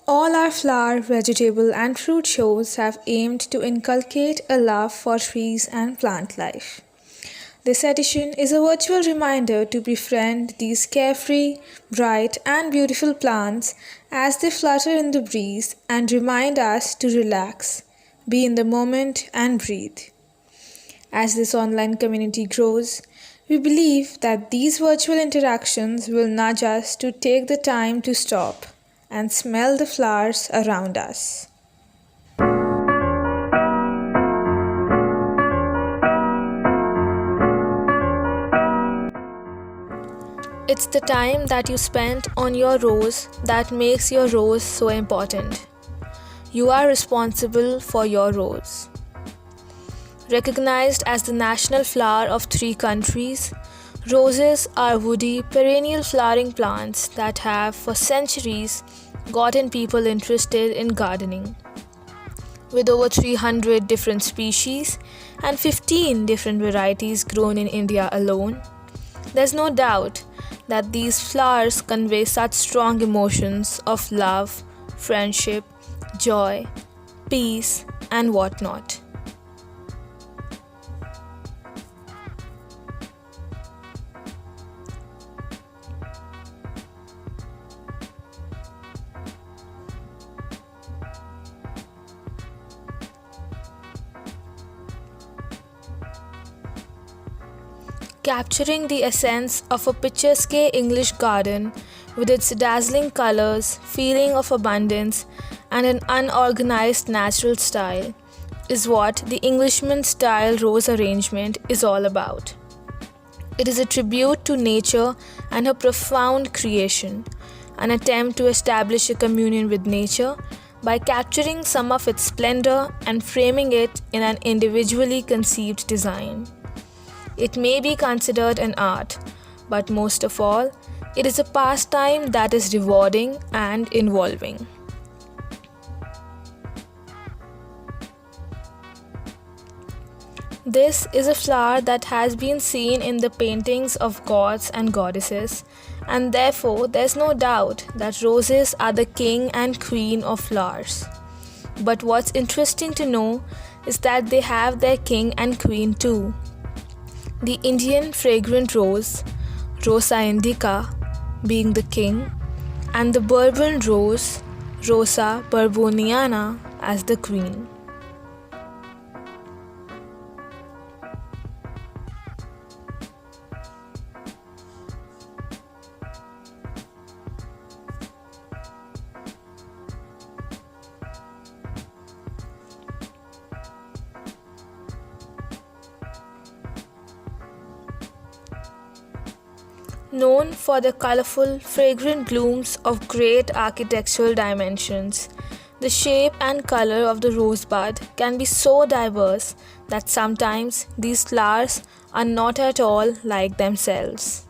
All our flower, vegetable, and fruit shows have aimed to inculcate a love for trees and plant life. This edition is a virtual reminder to befriend these carefree, bright, and beautiful plants as they flutter in the breeze and remind us to relax, be in the moment, and breathe. As this online community grows, we believe that these virtual interactions will nudge us to take the time to stop and smell the flowers around us. It's the time that you spent on your rose that makes your rose so important. You are responsible for your rose. Recognized as the national flower of 3 countries, roses are woody, perennial flowering plants that have for centuries gotten people interested in gardening. With over 300 different species and 15 different varieties grown in India alone, there's no doubt that these flowers convey such strong emotions of love, friendship, joy, peace, and whatnot. Capturing the essence of a picturesque English garden with its dazzling colors, feeling of abundance, and an unorganized natural style is what the Englishman style rose arrangement is all about. It is a tribute to nature and her profound creation, an attempt to establish a communion with nature by capturing some of its splendor and framing it in an individually conceived design. It may be considered an art, but most of all, it is a pastime that is rewarding and involving. This is a flower that has been seen in the paintings of gods and goddesses, and therefore there's no doubt that roses are the king and queen of flowers. But what's interesting to know is that they have their king and queen too. The Indian fragrant rose, Rosa indica, being the king, and the Bourbon rose, Rosa bourboniana, as the queen. Known for the colorful, fragrant blooms of great architectural dimensions, the shape and color of the rosebud can be so diverse that sometimes these flowers are not at all like themselves.